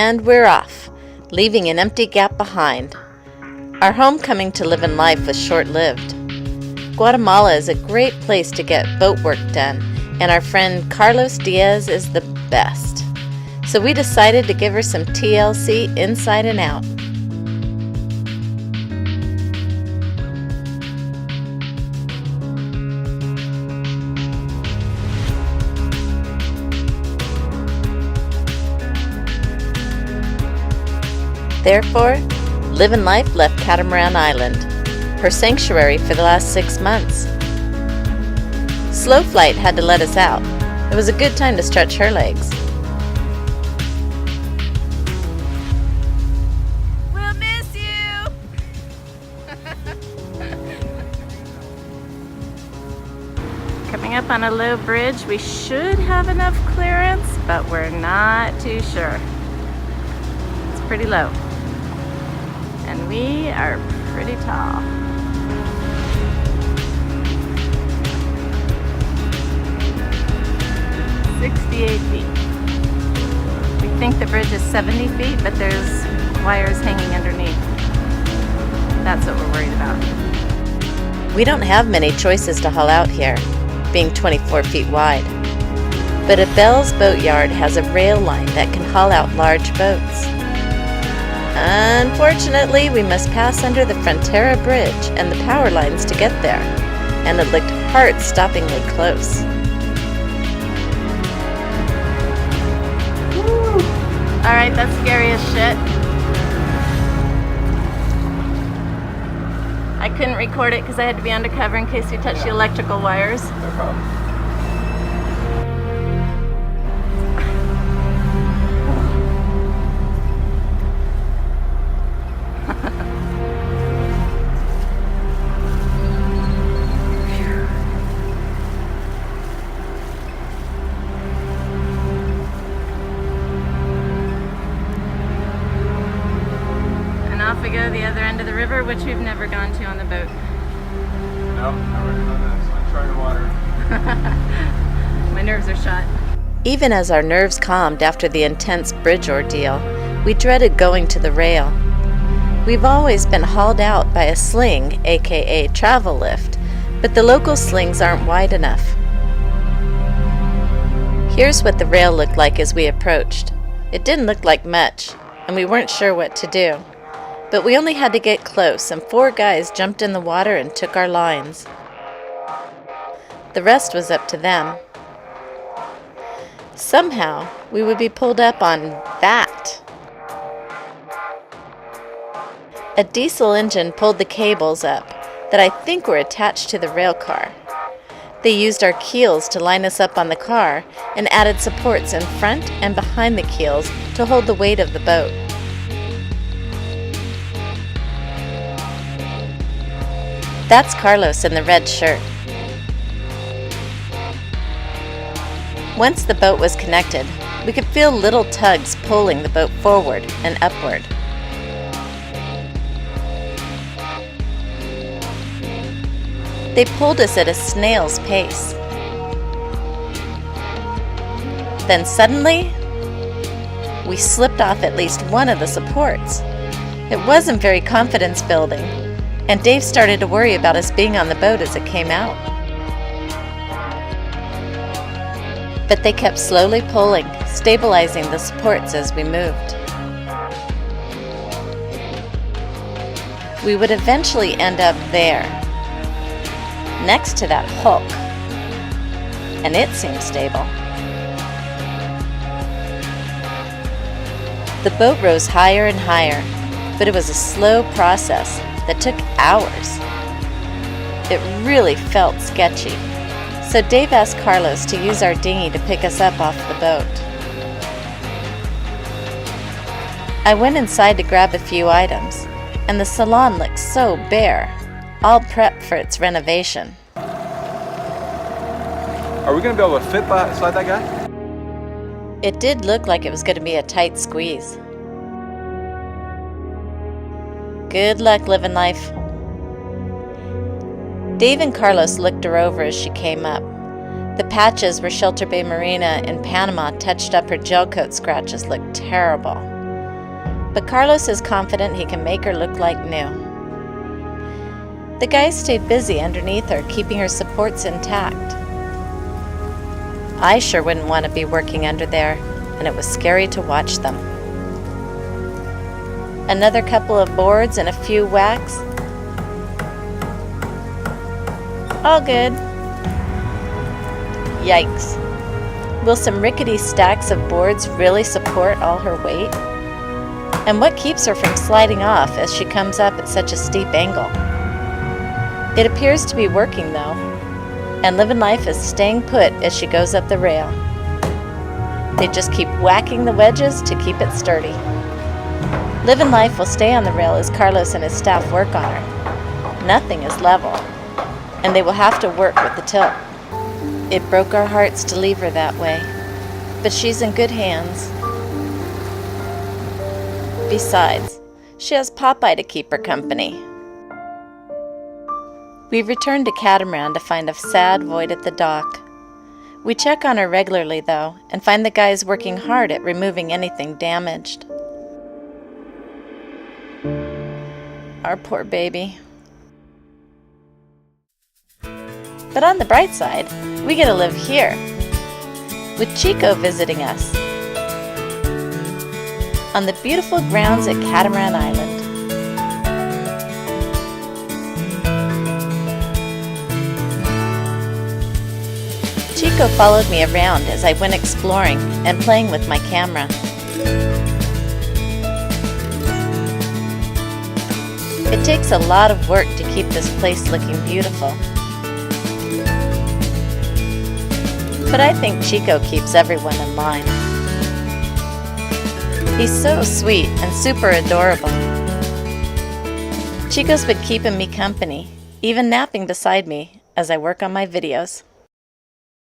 And we're off, leaving an empty gap behind. Our homecoming to Livin Life was short-lived. Guatemala is a great place to get boat work done, and our friend Carlos Diaz is the best. So we decided to give her some TLC inside and out. Therefore, Livin Life left Catamaran Island, her sanctuary for the last 6 months. Slow Flight had to let us out. It was a good time to stretch her legs. We'll miss you! Coming up on a low bridge, we should have enough clearance, but we're not too sure. It's pretty low. And we are pretty tall. "68 feet. We think the bridge is 70 feet, but there's wires hanging underneath. That's what we're worried about. We don't have many choices to haul out here, being 24 feet wide. But Abel's boatyard has a rail line that can haul out large boats. Unfortunately, we must pass under the Frontera Bridge and the power lines to get there, and it looked heart-stoppingly close. Alright, that's scary as shit. I couldn't record it because I had to be undercover in case you touched the electrical wires. No problem. Off we go the other end of the river, which we've never gone to on the boat. No, never done this. Uncharted water. My nerves are shot. Even as our nerves calmed after the intense bridge ordeal, we dreaded going to the rail. We've always been hauled out by a sling, aka travel lift, but the local slings aren't wide enough. Here's what the rail looked like as we approached. It didn't look like much, and we weren't sure what to do. But we only had to get close, and 4 guys jumped in the water and took our lines. The rest was up to them. Somehow, we would be pulled up on that. A diesel engine pulled the cables up that I think were attached to the rail car. They used our keels to line us up on the car and added supports in front and behind the keels to hold the weight of the boat. That's Carlos in the red shirt. Once the boat was connected, we could feel little tugs pulling the boat forward and upward. They pulled us at a snail's pace. Then suddenly, we slipped off at least one of the supports. It wasn't very confidence-building, and Dave started to worry about us being on the boat as it came out. But they kept slowly pulling, stabilizing the supports as we moved. We would eventually end up there, next to that hulk, and it seemed stable. The boat rose higher and higher, but it was a slow process that took hours. It really felt sketchy, so Dave asked Carlos to use our dinghy to pick us up off the boat. I went inside to grab a few items, and the salon looked so bare, all prepped for its renovation. Are we going to be able to fit beside that guy? It did look like it was going to be a tight squeeze. Good luck, Livin Life. Dave and Carlos looked her over as she came up. The patches where Shelter Bay Marina in Panama touched up her gel coat scratches looked terrible. but Carlos is confident he can make her look like new. The guys stayed busy underneath her, keeping her supports intact. I sure wouldn't want to be working under there, and it was scary to watch them. Another couple of boards and a few whacks. All good. Yikes. Will some rickety stacks of boards really support all her weight? And what keeps her from sliding off as she comes up at such a steep angle? It appears to be working though, and Livin Life is staying put as she goes up the rail. They just keep whacking the wedges to keep it sturdy. Livin Life will stay on the rail as Carlos and his staff work on her. Nothing is level, and they will have to work with the tilt. It broke our hearts to leave her that way, but she's in good hands. Besides, she has Popeye to keep her company. We return to Catamaran to find a sad void at the dock. We check on her regularly, though, and find the guys working hard at removing anything damaged. Our poor baby. But on the bright side, we get to live here, with Chico visiting us, on the beautiful grounds at Catamaran Island. Chico followed me around as I went exploring and playing with my camera. It takes a lot of work to keep this place looking beautiful. But I think Chico keeps everyone in line. He's so sweet and super adorable. Chico's been keeping me company, even napping beside me as I work on my videos.